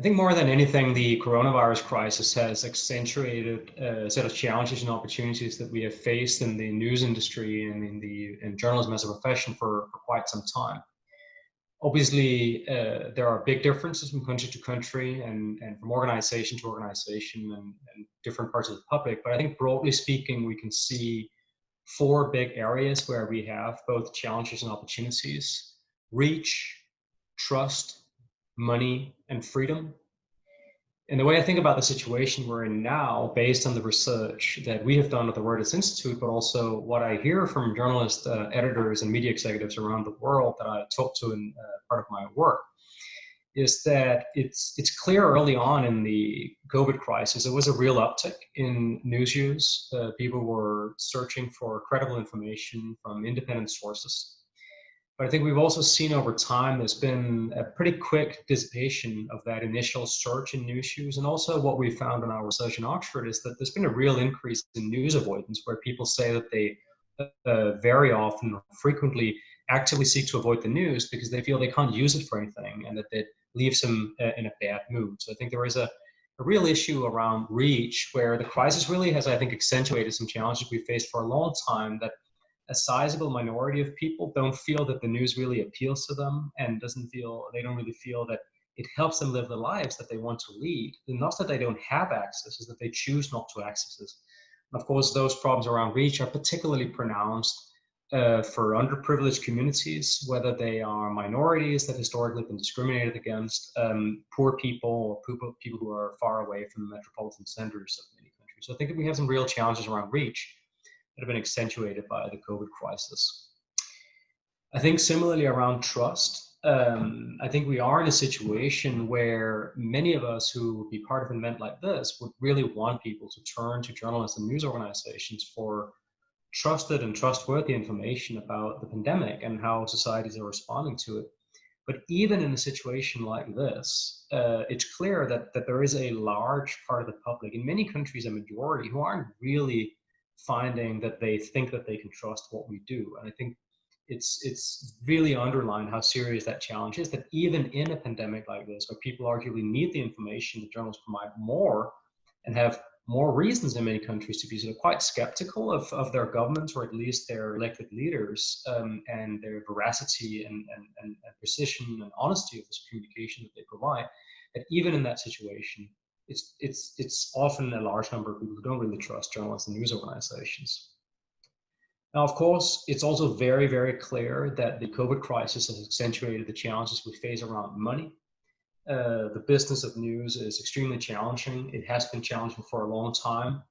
I think more than anything, the coronavirus crisis has accentuated a set of challenges and opportunities that we have faced in the news industry and in journalism as a profession for quite some time. Obviously, there are big differences from country to country and from organization to organization and different parts of the public. But I think broadly speaking, we can see four big areas where we have both challenges and opportunities: reach, trust, money, and freedom. And the way I think about the situation we're in now, based on the research that we have done at the Reuters Institute, but also what I hear from journalists, editors, and media executives around the world that I talk to in part of my work, is that it's clear early on in the COVID crisis, there was a real uptick in news use. People were searching for credible information from independent sources. But I think we've also seen over time there's been a pretty quick dissipation of that initial surge in news use. And also what we found in our research in Oxford is that there's been a real increase in news avoidance, where people say that they very often, frequently, actively seek to avoid the news because they feel they can't use it for anything and that it leaves them in a bad mood. So I think there is a real issue around reach, where the crisis really has, I think, accentuated some challenges we faced for a long time, that a sizable minority of people don't feel that the news really appeals to them and they don't really feel that it helps them live the lives that they want to lead. And not that they don't have access, is that they choose not to access it. And of course, those problems around reach are particularly pronounced for underprivileged communities, whether they are minorities that historically have been discriminated against, poor people, or people who are far away from the metropolitan centers of many countries. So I think that we have some real challenges around reach that have been accentuated by the COVID crisis. I think similarly around trust, I think we are in a situation where many of us who would be part of an event like this would really want people to turn to journalists and news organizations for trusted and trustworthy information about the pandemic and how societies are responding to it. But even in a situation like this, it's clear that there is a large part of the public, in many countries a majority, who aren't really finding that they think that they can trust what we do. And I think it's really underlined how serious that challenge is, that even in a pandemic like this, where people arguably need the information that journalists provide more and have more reasons in many countries to be sort of quite skeptical of their governments, or at least their elected leaders, and their veracity and precision and honesty of this communication that they provide, that even in that situation, it's often a large number of people who don't really trust journalists and news organizations. Now, of course, it's also very, very clear that the COVID crisis has accentuated the challenges we face around money. The business of news is extremely challenging. It has been challenging for a long time.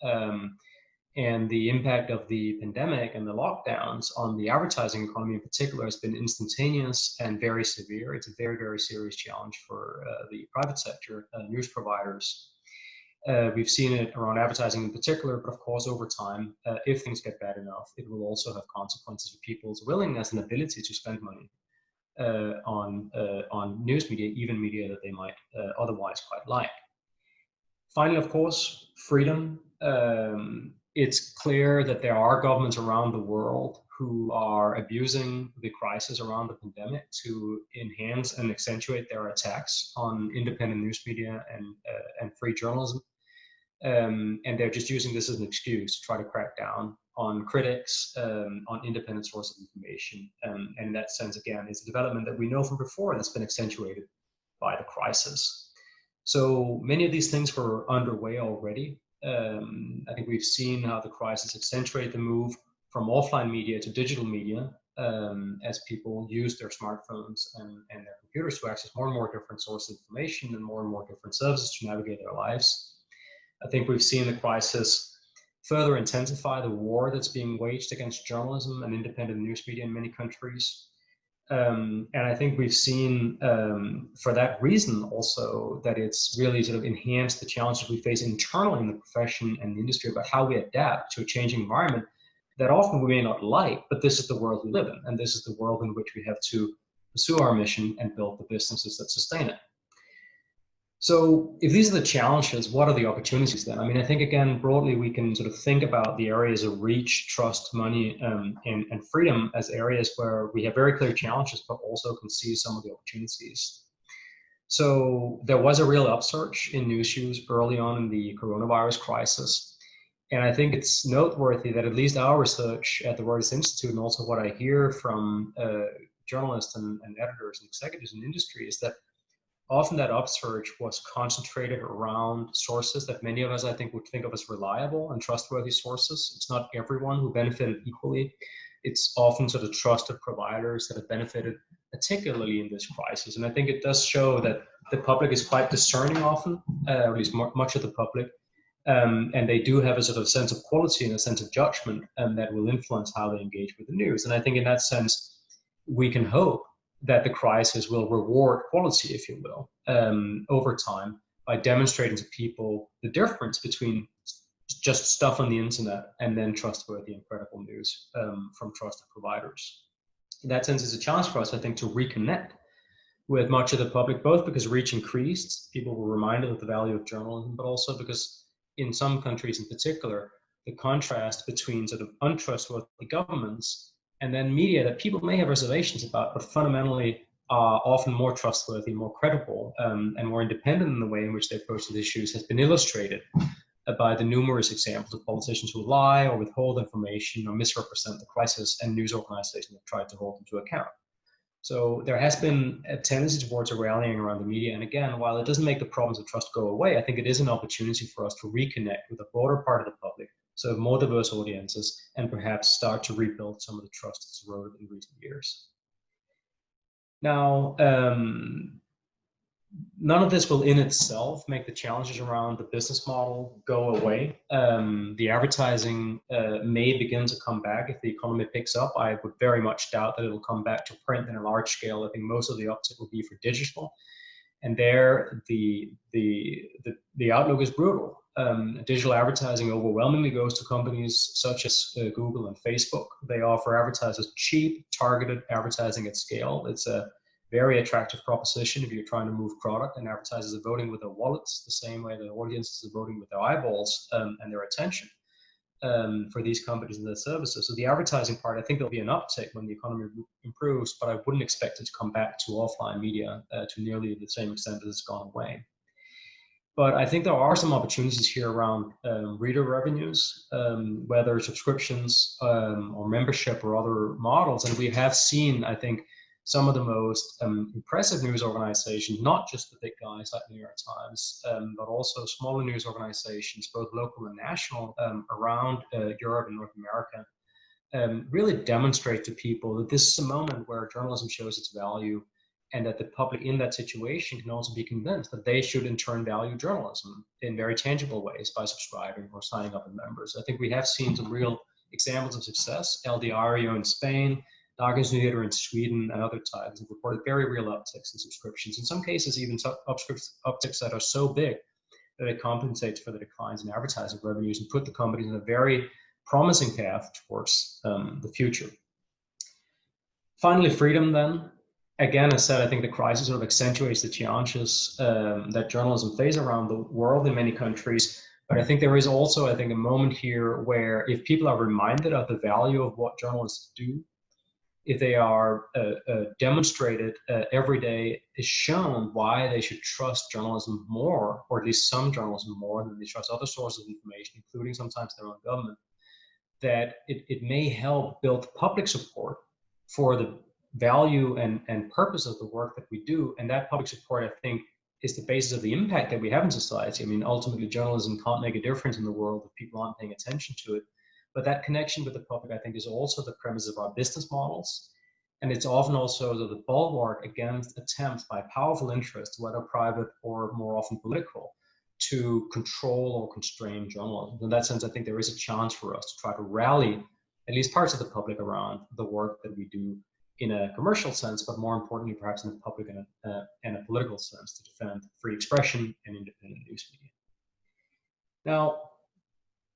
And the impact of the pandemic and the lockdowns on the advertising economy in particular has been instantaneous and very severe. It's a very, very serious challenge for the private sector, news providers. We've seen it around advertising in particular, but of course, over time, if things get bad enough, it will also have consequences for people's willingness and ability to spend money on news media, even media that they might otherwise quite like. Finally, of course, freedom. It's clear that there are governments around the world who are abusing the crisis around the pandemic to enhance and accentuate their attacks on independent news media and free journalism. And they're just using this as an excuse to try to crack down on critics, on independent sources of information. And in that sense, again, it's a development that we know from before that's been accentuated by the crisis. So many of these things were underway already. I think we've seen how the crisis accentuated the move from offline media to digital media, as people use their smartphones and their computers to access more and more different sources of information and more different services to navigate their lives. I think we've seen the crisis further intensify the war that's being waged against journalism and independent news media in many countries. And I think we've seen, for that reason also, that it's really sort of enhanced the challenges we face internally in the profession and the industry about how we adapt to a changing environment that often we may not like, but this is the world we live in, and this is the world in which we have to pursue our mission and build the businesses that sustain it. So if these are the challenges, what are the opportunities then? I mean, I think, again, broadly, we can sort of think about the areas of reach, trust, money, and freedom as areas where we have very clear challenges, but also can see some of the opportunities. So there was a real upsurge in news use early on in the coronavirus crisis. And I think it's noteworthy that at least our research at the Reuters Institute, and also what I hear from journalists and editors and executives in the industry, is that often that upsurge was concentrated around sources that many of us, I think, would think of as reliable and trustworthy sources. It's not everyone who benefited equally. It's often sort of trusted providers that have benefited particularly in this crisis. And I think it does show that the public is quite discerning often, or at least much of the public, and they do have a sort of sense of quality and a sense of judgment that will influence how they engage with the news. And I think in that sense, we can hope that the crisis will reward quality, if you will, over time by demonstrating to people the difference between just stuff on the internet and then trustworthy and credible news from trusted providers. In that sense, it's a challenge for us, I think, to reconnect with much of the public, both because reach increased, people were reminded of the value of journalism, but also because in some countries in particular, the contrast between sort of untrustworthy governments and then media that people may have reservations about, but fundamentally are often more trustworthy, more credible, and more independent in the way in which they approach these issues has been illustrated by the numerous examples of politicians who lie or withhold information or misrepresent the crisis, and news organizations have tried to hold them to account. So there has been a tendency towards a rallying around the media. And again, while it doesn't make the problems of trust go away, I think it is an opportunity for us to reconnect with a broader part of the public, so more diverse audiences, and perhaps start to rebuild some of the trust that's eroded in recent years. Now, none of this will in itself make the challenges around the business model go away. The advertising may begin to come back if the economy picks up. I would very much doubt that it'll come back to print in a large scale. I think most of the uptick will be for digital. And there, the outlook is brutal. Digital advertising overwhelmingly goes to companies such as Google and Facebook. They offer advertisers cheap, targeted advertising at scale. It's a very attractive proposition if you're trying to move product, and advertisers are voting with their wallets the same way the audiences are voting with their eyeballs and their attention for these companies and their services. So the advertising part, I think there'll be an uptick when the economy improves, but I wouldn't expect it to come back to offline media to nearly the same extent as it's gone away. But I think there are some opportunities here around reader revenues, whether subscriptions or membership or other models. And we have seen, I think, some of the most impressive news organizations, not just the big guys like New York Times, but also smaller news organizations, both local and national, around Europe and North America, really demonstrate to people that this is a moment where journalism shows its value, and that the public in that situation can also be convinced that they should in turn value journalism in very tangible ways by subscribing or signing up as members. I think we have seen some real examples of success. El Diario in Spain, Dagens Nyheter in Sweden, and other titles have reported very real upticks in subscriptions. In some cases, even upticks that are so big that it compensates for the declines in advertising revenues and put the companies in a very promising path towards the future. Finally, freedom then. Again, as said, I think the crisis sort of accentuates the challenges that journalism faces around the world in many countries. But I think there is also, I think, a moment here where if people are reminded of the value of what journalists do, if they are demonstrated every day, is shown why they should trust journalism more, or at least some journalism more than they trust other sources of information, including sometimes their own government, that it may help build public support for the value and purpose of the work that we do. And that public support, I think, is the basis of the impact that we have in society. I mean, ultimately, journalism can't make a difference in the world if people aren't paying attention to it. But that connection with the public, I think, is also the premise of our business models. And it's often also the bulwark against attempts by powerful interests, whether private or more often political, to control or constrain journalism. In that sense, I think there is a chance for us to try to rally at least parts of the public around the work that we do in a commercial sense, but more importantly, perhaps in a public and a political sense, to defend free expression and independent news media. Now,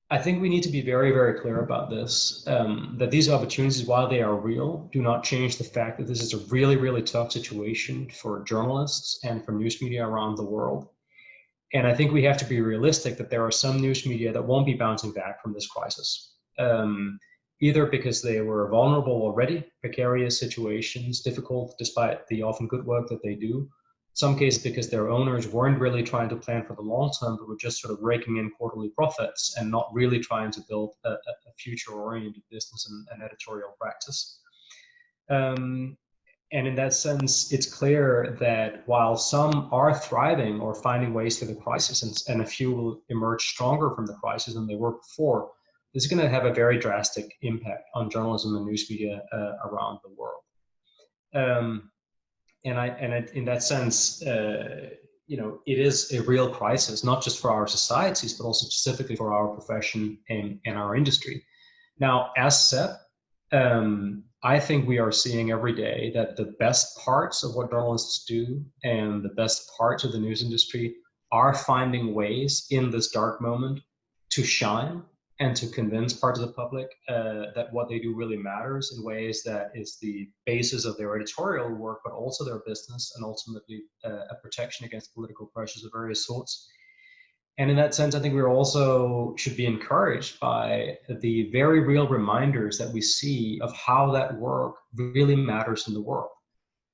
I think we need to be very, very clear about this, that these opportunities, while they are real, do not change the fact that this is a really, really tough situation for journalists and for news media around the world. And I think we have to be realistic that there are some news media that won't be bouncing back from this crisis, either because they were vulnerable already, precarious situations, difficult despite the often good work that they do, Some cases because their owners weren't really trying to plan for the long term, but were just sort of raking in quarterly profits and not really trying to build a future-oriented business and editorial practice. And in that sense, it's clear that while some are thriving or finding ways through the crisis, and a few will emerge stronger from the crisis than they were before, this is going to have a very drastic impact on journalism and news media around the world. In that sense, it is a real crisis, not just for our societies, but also specifically for our profession and our industry. Now, as said, I think we are seeing every day that the best parts of what journalists do and the best parts of the news industry are finding ways in this dark moment to shine and to convince parts of the public that what they do really matters in ways that is the basis of their editorial work, but also their business and ultimately a protection against political pressures of various sorts. And in that sense, I think we also should be encouraged by the very real reminders that we see of how that work really matters in the world.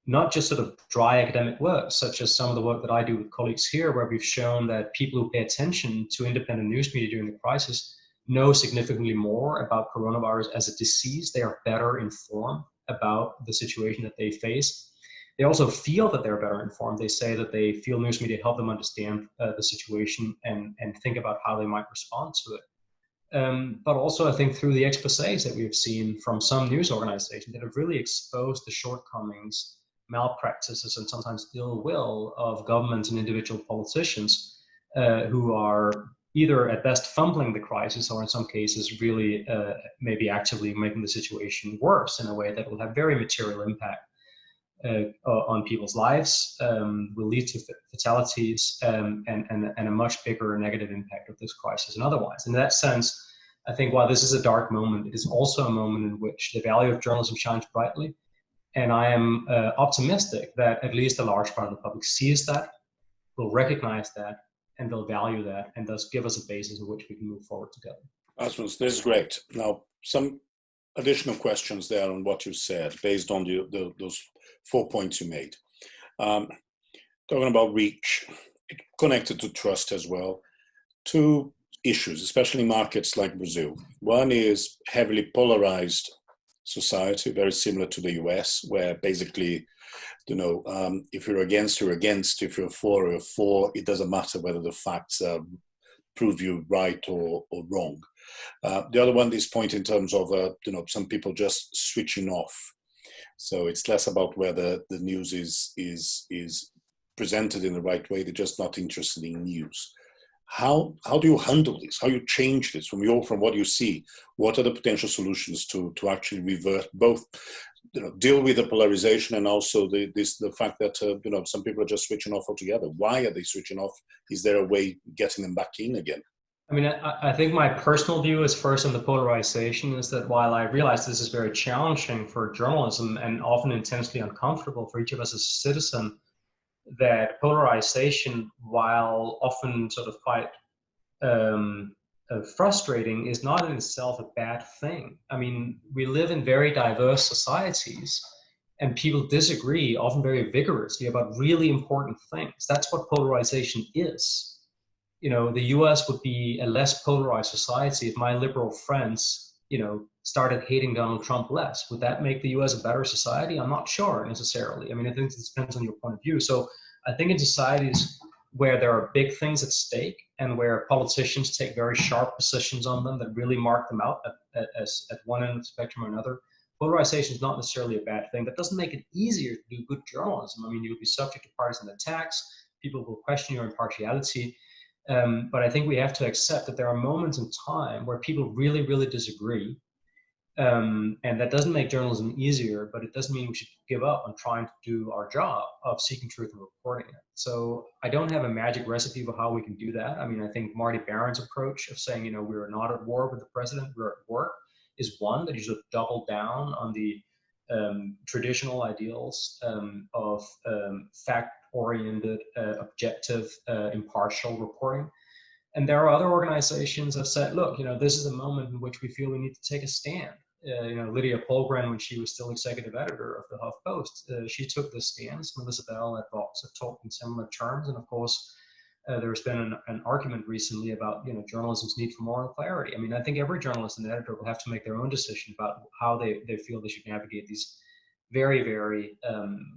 Not just sort of dry academic work, such as some of the work that I do with colleagues here, where we've shown that people who pay attention to independent news media during the crisis know significantly more about coronavirus as a disease. They are better informed about the situation that they face. They also feel that they're better informed. They say that they feel news media help them understand the situation and think about how they might respond to it. But also, I think through the exposés that we've seen from some news organizations that have really exposed the shortcomings, malpractices, and sometimes ill will of governments and individual politicians who are either at best fumbling the crisis or in some cases really maybe actively making the situation worse in a way that will have very material impact on people's lives, will lead to fatalities and a much bigger negative impact of this crisis and otherwise. In that sense, I think while this is a dark moment, it is also a moment in which the value of journalism shines brightly. And I am optimistic that at least a large part of the public sees that, will recognize that, and they'll value that, and thus give us a basis on which we can move forward together. Rasmus, this is great. Now, some additional questions there on what you said, based on those 4 points you made. Talking about reach, connected to trust as well. Two issues, especially markets like Brazil. One is heavily polarized society, very similar to the US, where basically, if you're against, you're against. If you're for, you're for. It doesn't matter whether the facts prove you right or wrong. The other one, this point in terms of, some people just switching off. So it's less about whether the news is presented in the right way. They're just not interested in news. How do you handle this? How you change this from what you see? What are the potential solutions to actually revert both, deal with the polarization and also the fact that some people are just switching off altogether? Why are they switching off? Is there a way getting them back in again? I mean, I think my personal view is first on the polarization is that while I realize this is very challenging for journalism and often intensely uncomfortable for each of us as a citizen, that polarization, while often sort of quite frustrating, is not in itself a bad thing. I mean, we live in very diverse societies and people disagree often very vigorously about really important things. That's what polarization is. The US would be a less polarized society if my liberal friends, started hating Donald Trump less. Would that make the US a better society? I'm not sure necessarily. I mean, I think it depends on your point of view. So I think in societies where there are big things at stake and where politicians take very sharp positions on them that really mark them out at one end of the spectrum or another, polarization is not necessarily a bad thing. That doesn't make it easier to do good journalism. I mean, you'll be subject to partisan attacks. People will question your impartiality. But I think we have to accept that there are moments in time where people really, really disagree. And that doesn't make journalism easier, but it doesn't mean we should give up on trying to do our job of seeking truth and reporting it. So I don't have a magic recipe for how we can do that. I mean, I think Marty Baron's approach of saying, we're not at war with the president, we're at work, is one that you should double down on the traditional ideals of fact-oriented, objective, impartial reporting. And there are other organizations that said, look, this is a moment in which we feel we need to take a stand. Lydia Polgren, when she was still executive editor of the HuffPost, she took this stance. Melissa Bell at Vox have talked in similar terms, and of course, there's been an argument recently about journalism's need for moral clarity. I mean, I think every journalist and editor will have to make their own decision about how they feel they should navigate these very, very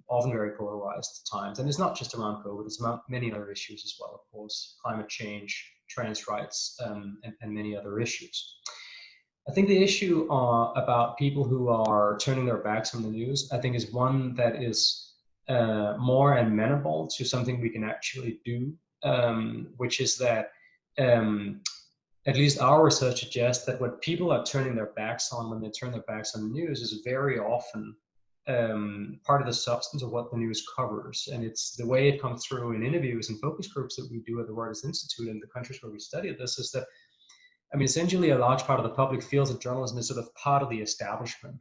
often very polarized times. And it's not just around COVID; it's about many other issues as well. Of course, climate change, trans rights, and many other issues. I think the issue about people who are turning their backs on the news, I think, is one that is more amenable to something we can actually do, which is that at least our research suggests that what people are turning their backs on when they turn their backs on the news is very often part of the substance of what the news covers. And it's the way it comes through in interviews and focus groups that we do at the Reuters Institute in the countries where we studied this, is that, I mean, essentially a large part of the public feels that journalism is sort of part of the establishment.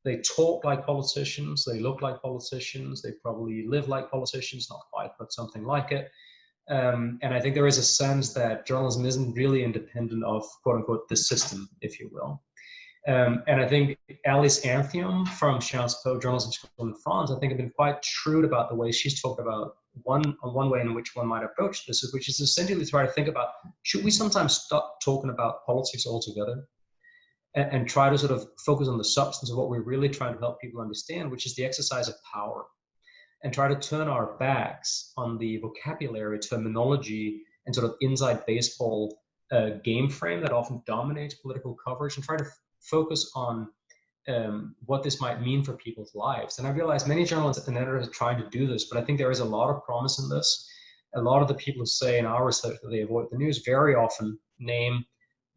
They talk like politicians, they look like politicians, they probably live like politicians, not quite, but something like it. And I think there is a sense that journalism isn't really independent of, quote unquote, the system, if you will. And I think Alice Anthium from Sciences Po Journalism School in France, I think, have been quite shrewd about the way she's talked about one way in which one might approach this, which is essentially try to think about, should we sometimes stop talking about politics altogether and try to sort of focus on the substance of what we're really trying to help people understand, which is the exercise of power, and try to turn our backs on the vocabulary, terminology, and sort of inside baseball game frame that often dominates political coverage, and try to focus on what this might mean for people's lives. And I realize many journalists and editors are trying to do this, but I think there is a lot of promise in this. A lot of the people who say in our research that they avoid the news very often name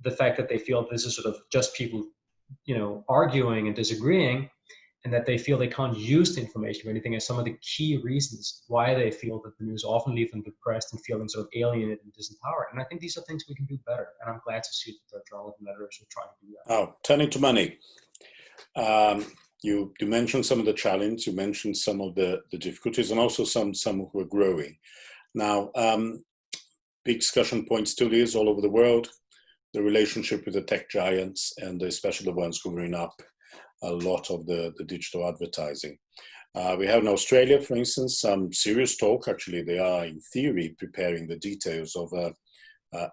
the fact that they feel this is sort of just people, arguing and disagreeing, and that they feel they can't use the information for anything as some of the key reasons why they feel that the news often leave them depressed and feeling sort of alienated and disempowered. And I think these are things we can do better. And I'm glad to see that there are journalism editors who try to do that. Oh, turning to money. You mentioned some of the challenges, you mentioned some of the difficulties, and also some who are growing. Now, big discussion point still is all over the world, the relationship with the tech giants, and especially the ones covering up a lot of the digital advertising. We have in Australia, for instance, some serious talk. Actually, they are in theory preparing the details of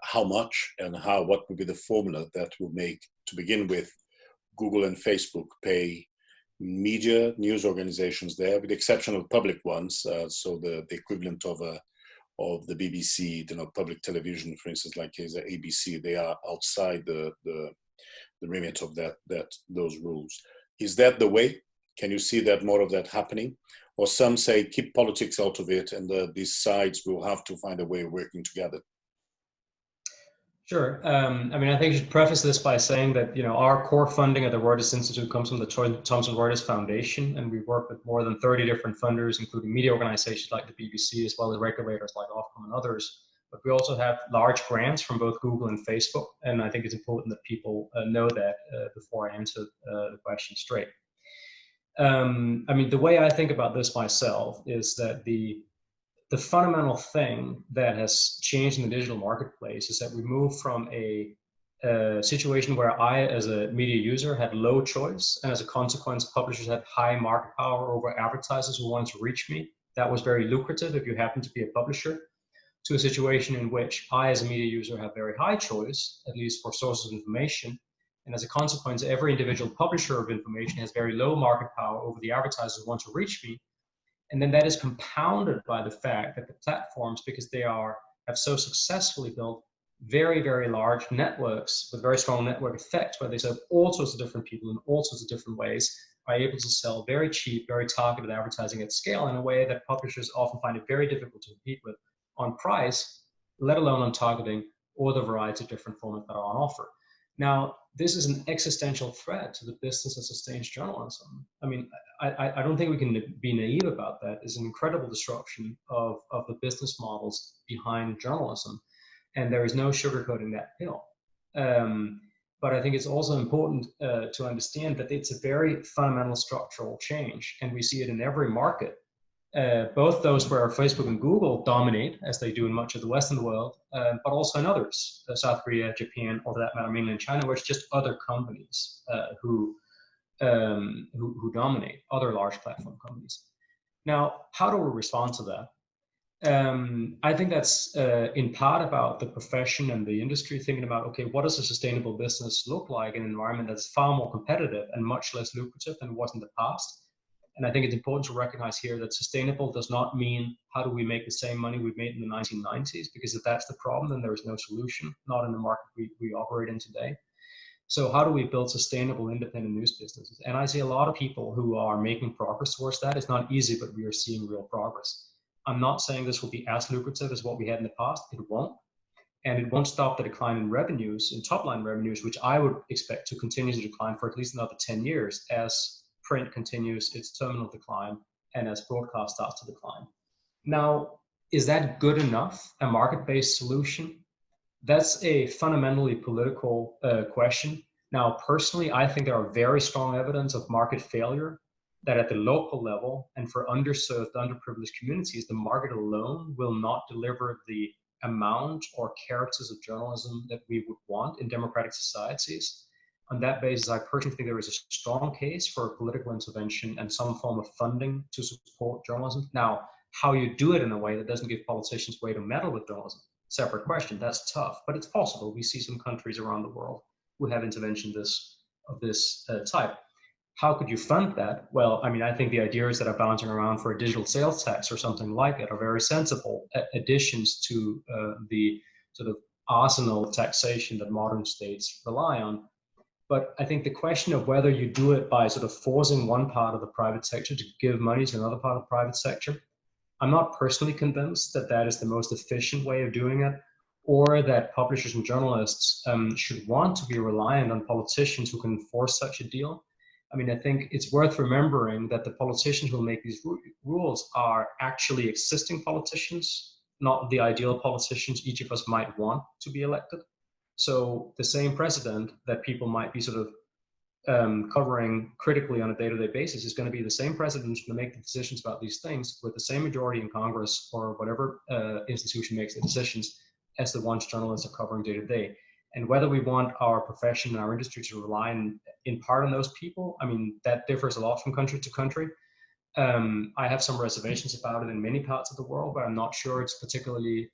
how much and what would be the formula that will make, to begin with, Google and Facebook pay media news organizations there, with the exception of public ones. So the equivalent of the BBC, public television, for instance, like ABC, they are outside the remit of those rules. Is that the way? Can you see that more of that happening? Or some say keep politics out of it, and these sides will have to find a way of working together? Sure. I mean, I think I should preface this by saying that, our core funding at the Reuters Institute comes from the Thomson Reuters Foundation, and we work with more than 30 different funders, including media organizations like the BBC, as well as regulators like Ofcom and others. But we also have large grants from both Google and Facebook, and I think it's important that people know that before I answer the question straight. I mean, the way I think about this myself is that the fundamental thing that has changed in the digital marketplace is that we moved from a situation where I, as a media user, had low choice, and as a consequence, publishers had high market power over advertisers who wanted to reach me. That was very lucrative if you happen to be a publisher, to a situation in which I, as a media user, have very high choice, at least for sources of information. And as a consequence, every individual publisher of information has very low market power over the advertisers who want to reach me. And then that is compounded by the fact that the platforms, because they have so successfully built very, very large networks with very strong network effects, where they serve all sorts of different people in all sorts of different ways, are able to sell very cheap, very targeted advertising at scale in a way that publishers often find it very difficult to compete with on price, let alone on targeting or the variety of different formats that are on offer. Now, this is an existential threat to the business that sustains journalism. I mean, I don't think we can be naive about that. It's an incredible disruption of the business models behind journalism, and there is no sugarcoating that pill. But I think it's also important to understand that it's a very fundamental structural change, and we see it in every market. Both those where Facebook and Google dominate, as they do in much of the Western world, but also in others, South Korea, Japan, or for that matter, mainland China, where it's just other companies who who dominate other large platform companies. Now, how do we respond to that? I think that's in part about the profession and the industry thinking about, okay, what does a sustainable business look like in an environment that's far more competitive and much less lucrative than it was in the past? And I think it's important to recognize here that sustainable does not mean how do we make the same money we made in the 1990s, because if that's the problem, then there is no solution, not in the market we operate in today. So how do we build sustainable independent news businesses? And I see a lot of people who are making progress towards that. It's not easy, but we are seeing real progress. I'm not saying this will be as lucrative as what we had in the past. It won't. And it won't stop the decline in revenues, in top line revenues, which I would expect to continue to decline for at least another 10 years as print continues its terminal decline and as broadcast starts to decline. Now, is that good enough, a market-based solution? That's a fundamentally political question. Now, personally, I think there are very strong evidence of market failure, that at the local level and for underserved, underprivileged communities, the market alone will not deliver the amount or characters of journalism that we would want in democratic societies. On that basis, I personally think there is a strong case for political intervention and some form of funding to support journalism. Now, how you do it in a way that doesn't give politicians way to meddle with journalism, separate question. That's tough, but it's possible. We see some countries around the world who have intervention of this type. How could you fund that? Well, I mean, I think the ideas that are bouncing around for a digital sales tax or something like it are very sensible additions to the sort of arsenal of taxation that modern states rely on. But I think the question of whether you do it by sort of forcing one part of the private sector to give money to another part of the private sector, I'm not personally convinced that that is the most efficient way of doing it, or that publishers and journalists should want to be reliant on politicians who can enforce such a deal. I mean, I think it's worth remembering that the politicians who will make these rules are actually existing politicians, not the ideal politicians each of us might want to be elected. So the same president that people might be sort of covering critically on a day-to-day basis is going to be the same president who's going to make the decisions about these things with the same majority in Congress or whatever institution makes the decisions as the ones journalists are covering day-to-day. And whether we want our profession and our industry to rely in part on those people, I mean, that differs a lot from country to country. I have some reservations about it in many parts of the world, but I'm not sure it's particularly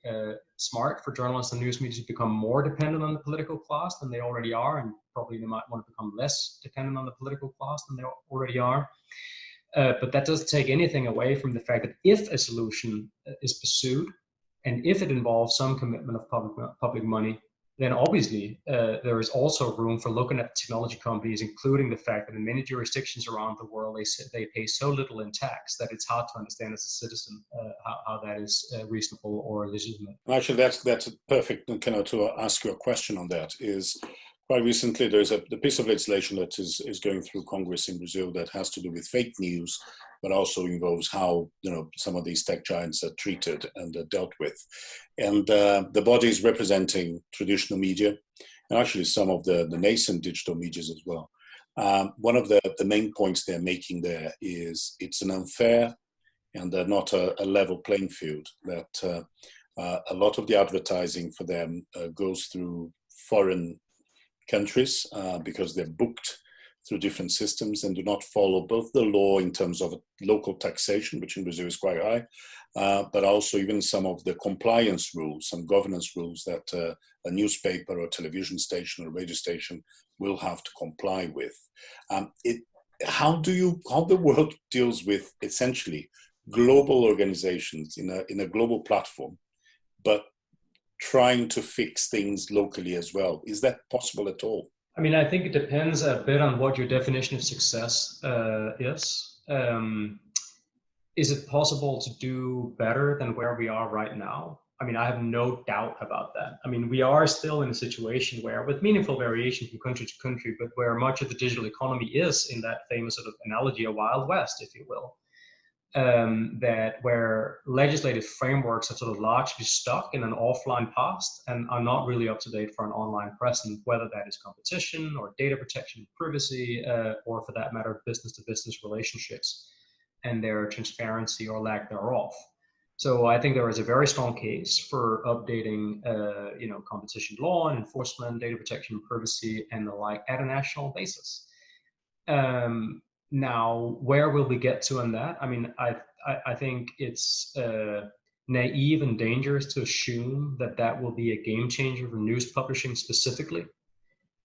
smart for journalists and news media to become more dependent on the political class than they already are, and probably they might want to become less dependent on the political class than they already are. But that doesn't take anything away from the fact that if a solution is pursued, and if it involves some commitment of public money, then obviously there is also room for looking at technology companies, including the fact that in many jurisdictions around the world, they pay so little in tax that it's hard to understand as a citizen how that is reasonable or legitimate. Actually, that's a perfect kind of to ask you a question on that. Is quite recently there's the piece of legislation that is going through Congress in Brazil that has to do with fake news, but also involves how some of these tech giants are treated and dealt with. And the body is representing traditional media, and actually some of the nascent digital medias as well. One of the main points they're making there is it's an unfair and not a level playing field, that a lot of the advertising for them goes through foreign countries because they're booked through different systems and do not follow both the law in terms of local taxation, which in Brazil is quite high, but also even some of the compliance rules, some governance rules that a newspaper or television station or radio station will have to comply with. How the world deals with essentially global organizations in a global platform, but trying to fix things locally as well. Is that possible at all? I mean, I think it depends a bit on what your definition of success is. Is it possible to do better than where we are right now? I mean, I have no doubt about that. I mean, we are still in a situation where, with meaningful variation from country to country, but where much of the digital economy is in that famous sort of analogy, a Wild West, if you will. That where legislative frameworks are sort of largely stuck in an offline past and are not really up to date for an online present, whether that is competition or data protection, privacy, or for that matter, business-to-business relationships and their transparency or lack thereof. So I think there is a very strong case for updating, competition law and enforcement, data protection, privacy, and the like at a national basis. Now, where will we get to on that? I mean, I think it's naive and dangerous to assume that that will be a game changer for news publishing specifically.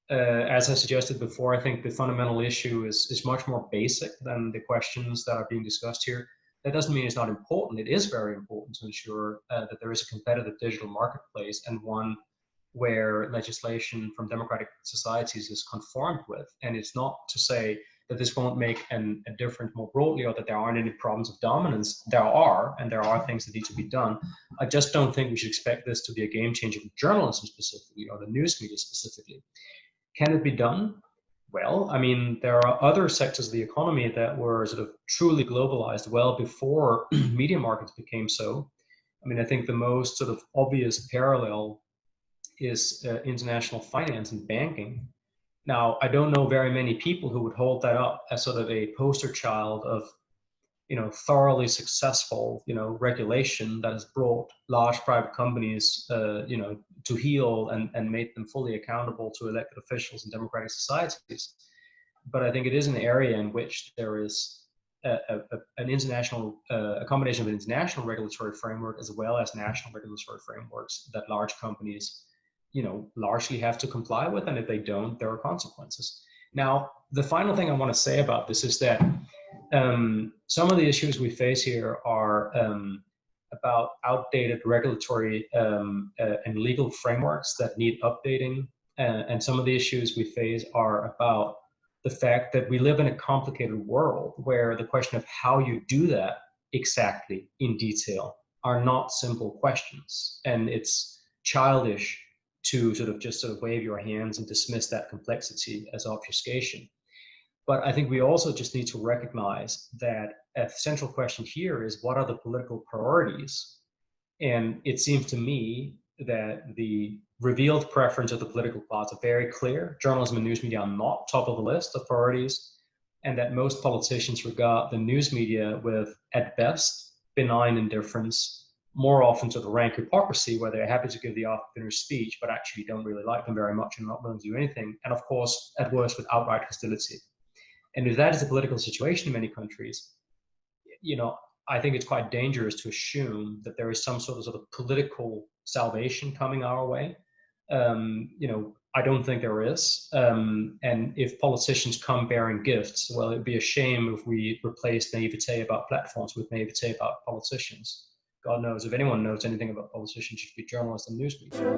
As I suggested before, I think the fundamental issue is much more basic than the questions that are being discussed here. That doesn't mean it's not important. It is very important to ensure that there is a competitive digital marketplace, and one where legislation from democratic societies is conformed with. And it's not to say that this won't make a difference more broadly, or that there aren't any problems of dominance. There are, and there are things that need to be done. I just don't think we should expect this to be a game changer for journalism specifically, or the news media specifically. Can it be done? Well, I mean, there are other sectors of the economy that were sort of truly globalized well before media markets became so. I mean, I think the most sort of obvious parallel is international finance and banking. Now, I don't know very many people who would hold that up as sort of a poster child of, thoroughly successful, regulation that has brought large private companies, to heel and made them fully accountable to elected officials in democratic societies. But I think it is an area in which there is a combination of an international regulatory framework as well as national regulatory frameworks that large companies, largely have to comply with, and if they don't, there are consequences. Now, the final thing I want to say about this is that some of the issues we face here are about outdated regulatory and legal frameworks that need updating, and some of the issues we face are about the fact that we live in a complicated world where the question of how you do that exactly in detail are not simple questions, and it's childish to sort of wave your hands and dismiss that complexity as obfuscation. But I think we also just need to recognize that a central question here is, what are the political priorities? And it seems to me that the revealed preference of the political class are very clear. Journalism and news media are not top of the list of priorities, and that most politicians regard the news media with, at best, benign indifference, more often to the rank hypocrisy, where they're happy to give the entrepreneur speech, but actually don't really like them very much and not willing to do anything. And of course, at worst, with outright hostility. And if that is the political situation in many countries, I think it's quite dangerous to assume that there is some sort of political salvation coming our way. I don't think there is. And if politicians come bearing gifts, well, it'd be a shame if we replaced naivete about platforms with naivete about politicians. God knows, if anyone knows anything about politicians, it should be journalists and news media.